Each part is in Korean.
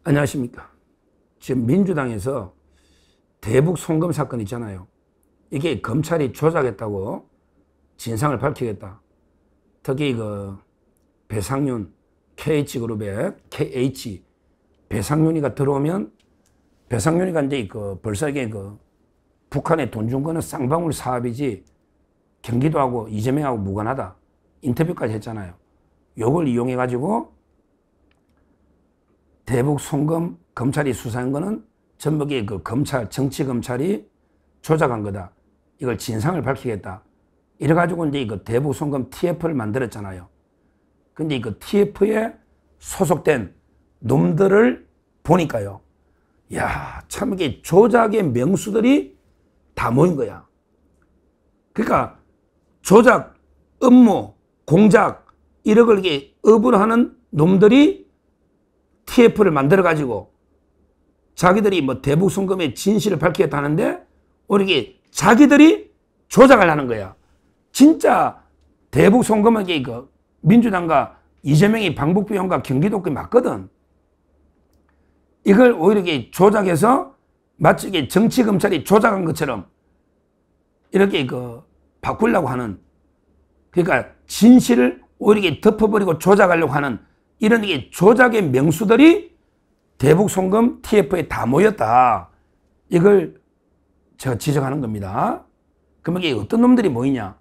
안녕하십니까. 지금 민주당에서 대북 송금 사건 있잖아요. 이게 검찰이 조작했다고 진상을 밝히겠다. 특히 배상윤 KH그룹의 KH 배상윤이가 들어오면 배상윤이가 이제 벌써 이게 북한에 돈 준 거는 쌍방울 사업이지 경기도하고 이재명하고 무관하다. 인터뷰까지 했잖아요. 요걸 이용해 가지고 대북 송금 검찰이 수사한 거는 전부 검찰, 정치검찰이 조작한 거다. 이걸 진상을 밝히겠다. 이래가지고 이제 대북 송금 TF를 만들었잖아요. 근데 TF에 소속된 놈들을 보니까요. 야, 참 이게 조작의 명수들이 다 모인 거야. 그러니까 조작, 음모, 공작, 이런 걸 업을 하는 놈들이 TF를 만들어가지고 자기들이 대북 송금의 진실을 밝히겠다는데 오히려 이게 자기들이 조작을 하는 거야. 진짜 대북 송금은 민주당과 이재명이 방북비용과 경기도권이 맞거든. 이걸 오히려 조작해서 마치 정치검찰이 조작한 것처럼 이렇게 바꾸려고 하는, 그러니까 진실을 오히려 덮어버리고 조작하려고 하는 이런 조작의 명수들이 대북 송금 TF에 다 모였다. 이걸 제가 지적하는 겁니다. 그러면 이게 어떤 놈들이 모이냐?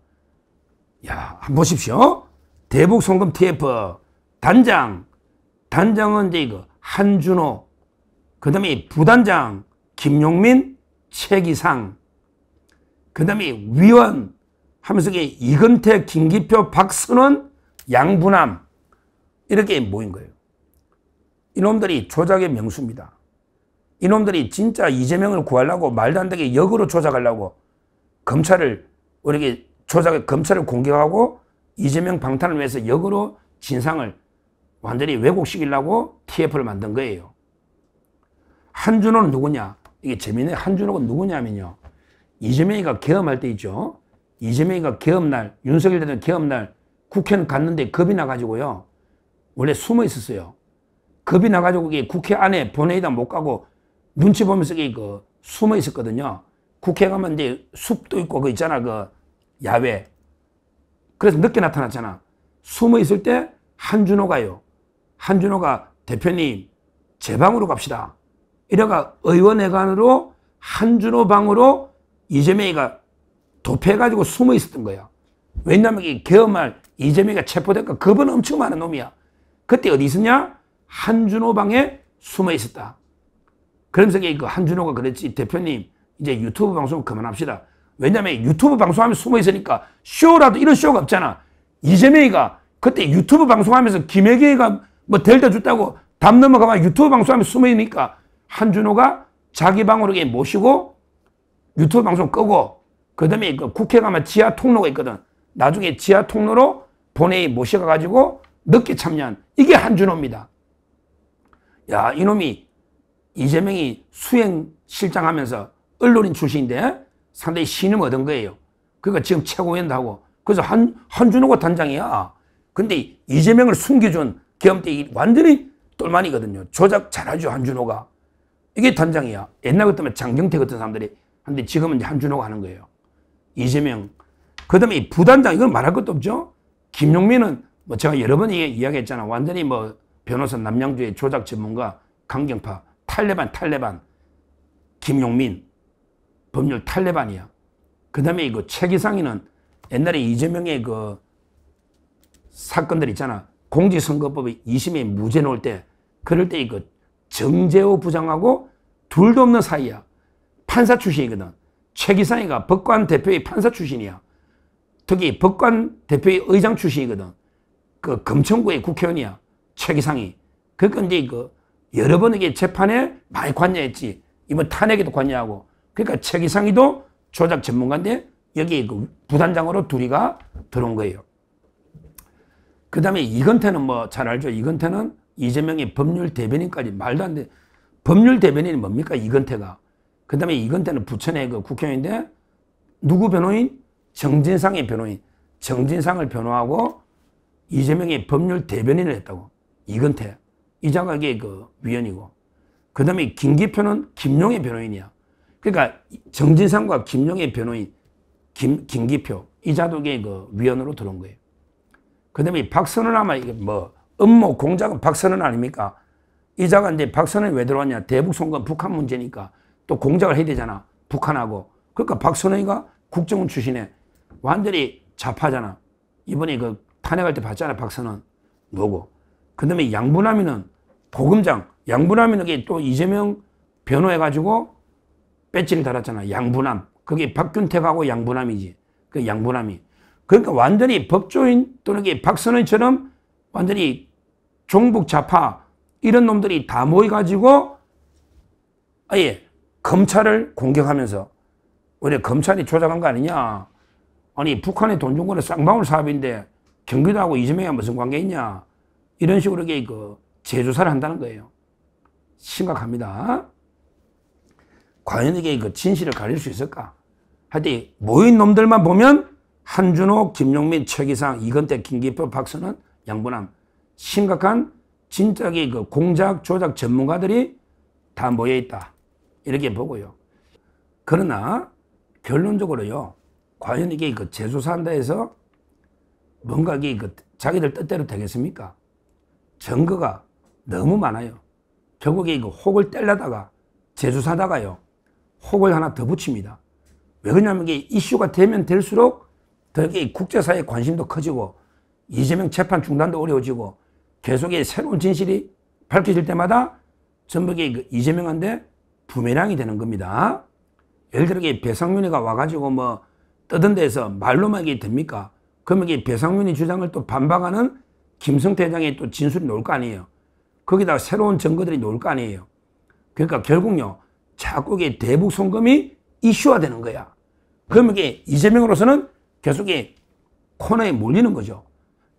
야, 한번 보십시오. 대북 송금 TF 단장은 이제 한준호, 그 다음에 부단장 김용민, 최기상, 그 다음에 위원 하면서 이건태, 김기표, 박선원, 양부남 이렇게 모인 거예요. 이놈들이 조작의 명수입니다. 이놈들이 진짜 이재명을 구하려고 말도 안 되게 역으로 조작하려고 검찰을 검찰을 공격하고 이재명 방탄을 위해서 역으로 진상을 완전히 왜곡시키려고 TF를 만든 거예요. 한준호는 누구냐? 이게 재미있네. 한준호가 누구냐면요. 이재명이가 계엄할 때 있죠. 이재명이가 계엄날, 윤석열 대통령 계엄날 국회는 갔는데 겁이 나가지고요. 원래 숨어 있었어요. 겁이 나가지고 국회 안에 본회의당 못 가고 눈치 보면서 숨어 있었거든요. 국회 가면 이제 숲도 있고 있잖아. 야외. 그래서 늦게 나타났잖아. 숨어 있을 때 한준호가요. 한준호가 대표님 제 방으로 갑시다. 이래가 의원회관으로 한준호 방으로 이재명이가 도피해가지고 숨어 있었던 거야. 왜냐하면 계엄할 이재명이가 체포될까 겁은 엄청 많은 놈이야. 그때 어디 있었냐? 한준호 방에 숨어 있었다. 그러면서 한준호가 그랬지. 대표님 이제 유튜브 방송 그만합시다. 왜냐하면 유튜브 방송하면 숨어 있으니까 쇼라도 이런 쇼가 없잖아. 이재명이가 그때 유튜브 방송하면서 김혜경이가 데려다 줬다고 담 넘어가면 유튜브 방송하면 숨어 있으니까 한준호가 자기 방으로 모시고 유튜브 방송 끄고 그 다음에 국회 가면 지하 통로가 있거든. 나중에 지하 통로로 본회의 모셔가지고 늦게 참여한 이게 한준호입니다. 야, 이놈이 이재명이 수행실장 하면서 언론인 출신인데 상당히 신임 얻은 거예요. 그러니까 지금 최고위원도 하고. 그래서 한준호가 단장이야. 근데 이재명을 숨겨준 계엄 때 완전히 똘만이거든요. 조작 잘하죠, 한준호가. 이게 단장이야. 옛날 같으면 장경태 같은 사람들이 한데 지금은 이제 한준호가 하는 거예요. 이재명. 그 다음에 부단장, 이건 말할 것도 없죠. 김용민은 제가 여러 번 이야기했잖아. 완전히 변호사 남양주의 조작 전문가, 강경파, 탈레반. 김용민, 법률 탈레반이야. 그 다음에 최기상이는 옛날에 이재명의 사건들 있잖아. 공직선거법이 2심에 무죄 나올 때, 그럴 때 정재호 부장하고 둘도 없는 사이야. 판사 출신이거든. 최기상이가 법관 대표의 판사 출신이야. 특히 법관 대표의 의장 출신이거든. 금천구의 국회의원이야. 최기상이. 그러니까 이제 여러 번 재판에 많이 관여했지. 이번 탄핵에도 관여하고. 그러니까 최기상이도 조작 전문가인데 여기 부단장으로 둘이가 들어온 거예요. 그 다음에 이건태는 잘 알죠. 이건태는 이재명의 법률 대변인까지 말도 안 돼. 법률 대변인이 뭡니까? 이건태가. 그 다음에 이건태는 부천의 국회의원인데 누구 변호인? 정진상의 변호인. 정진상을 변호하고 이재명의 법률 대변인을 했다고. 이건태. 이자가 위원이고. 그 다음에 김기표는 김용의 변호인이야. 그러니까 정진상과 김용의 변호인, 김기표, 이 자독의 그 위원으로 들어온 거예요. 그 다음에 박선원 아마 이게 뭐, 음모 공작은 박선원 아닙니까? 이 자가 이제 박선원이 왜 들어왔냐? 대북 송금 북한 문제니까 또 공작을 해야 되잖아. 북한하고. 그러니까 박선원이가 국정원 출신에 완전히 좌파잖아. 이번에 그 탄핵할 때 봤잖아. 박선원. 누구? 그 다음에 양부남이는 보금장. 양부남이는 또 이재명 변호해가지고 배지를 달았잖아. 양부남. 그게 박균택하고 양부남이지. 그 양부남이. 그러니까 완전히 법조인 또는 박선원처럼 완전히 종북 좌파 이런 놈들이 다 모여가지고 아예 검찰을 공격하면서 우리 검찰이 조작한 거 아니냐. 아니 북한에 돈 준 거는 쌍방울 사업인데 경기도하고 이재명이 무슨 관계 있냐. 이런 식으로 그 재조사를 한다는 거예요. 심각합니다. 과연 이게 그 진실을 가릴 수 있을까? 하여튼 모인 놈들만 보면 한준호, 김용민, 최기상, 이건태, 김기표, 박선원, 양부남 심각한 진짜의 그 공작 조작 전문가들이 다 모여 있다. 이렇게 보고요. 그러나 결론적으로요. 과연 이게 그 재조사한다 해서 뭔가 이게 그 자기들 뜻대로 되겠습니까? 증거가 너무 많아요. 결국에 이거 혹을 떼려다가 재조사하다가요. 혹을 하나 더 붙입니다. 왜 그러냐면 이게 이슈가 되면 될수록 더 국제사회의 관심도 커지고 이재명 재판 중단도 어려워지고 계속의 새로운 진실이 밝혀질 때마다 전부 그 이재명한테 부메랑이 되는 겁니다. 예를 들어 배상윤이가 와가지고 뭐 떠든 데서 말로만 이게 됩니까? 그러면 이게 배상윤이 주장을 또 반박하는 김성태 회장의 또 진술이 나올 거 아니에요. 거기다가 새로운 증거들이 나올 거 아니에요. 그러니까 결국요, 자꾸 이게 대북 송금이 이슈화 되는 거야. 그러면 이게 이재명으로서는 계속 코너에 몰리는 거죠.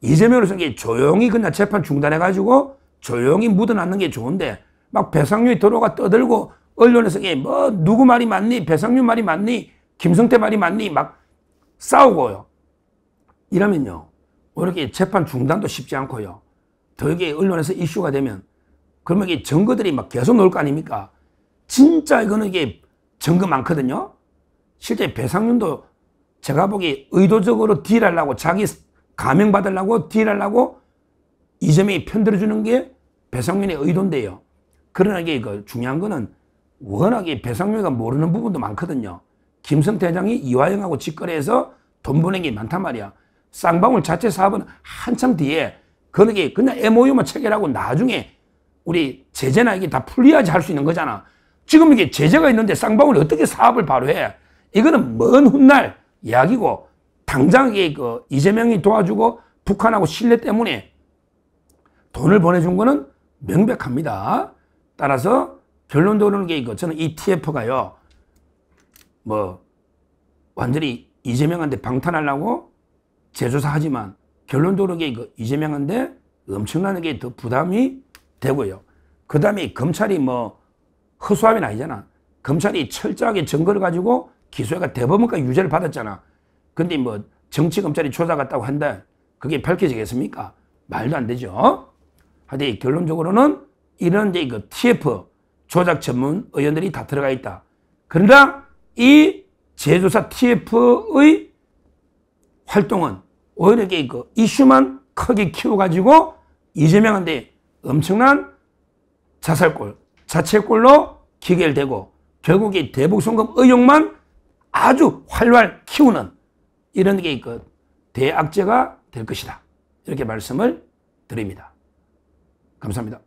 이재명으로서는 조용히 그냥 재판 중단해가지고 조용히 묻어놨는 게 좋은데 막 배상윤이 들어가 떠들고 언론에서 뭐 누구 말이 맞니? 배상윤 말이 맞니? 김성태 말이 맞니? 막 싸우고요. 이러면요. 이렇게 재판 중단도 쉽지 않고요. 더 이게 언론에서 이슈가 되면 그러면 이게 증거들이 막 계속 나올 거 아닙니까? 진짜 이거는 이게 증거 많거든요. 실제 배상윤도 제가 보기 의도적으로 딜하려고 자기 가명 받으려고 딜하려고 이재명이 편들어주는 게 배상윤의 의도인데요. 그러나 이게 그 중요한 거는 워낙에 배상윤이가 모르는 부분도 많거든요. 김성태 회장이 이화영하고 직거래해서 돈 보낸 게 많단 말이야. 쌍방울 자체 사업은 한참 뒤에 그냥 MOU만 체결하고 나중에 우리 제재나 이게 다 풀려야지 할 수 있는 거잖아. 지금 이게 제재가 있는데 쌍방울이 어떻게 사업을 바로 해? 이거는 먼 훗날 이야기고 당장 이게 그 이재명이 도와주고 북한하고 신뢰 때문에 돈을 보내준 거는 명백합니다. 따라서 결론적으로는 저는 이 TF가요, 뭐, 완전히 이재명한테 방탄하려고 재조사하지만 결론적으로 이재명한테 엄청나게 더 부담이 되고요. 그 다음에 검찰이 뭐, 허수아비는 아니잖아. 검찰이 철저하게 증거를 가지고 기소해가 대법원까지 유죄를 받았잖아. 근데 뭐, 정치검찰이 조작했다고 한다. 그게 밝혀지겠습니까? 말도 안 되죠. 하여튼 결론적으로는 이런 그 TF 조작 전문 의원들이 다 들어가 있다. 그러나 이 재조사 TF의 활동은 오히려 그 이슈만 크게 키워가지고 이재명한테 엄청난 자살골, 자책골로 기결되고 결국에 대북 송금 의혹만 아주 활활 키우는 이런 게 그 대악재가 될 것이다. 이렇게 말씀을 드립니다. 감사합니다.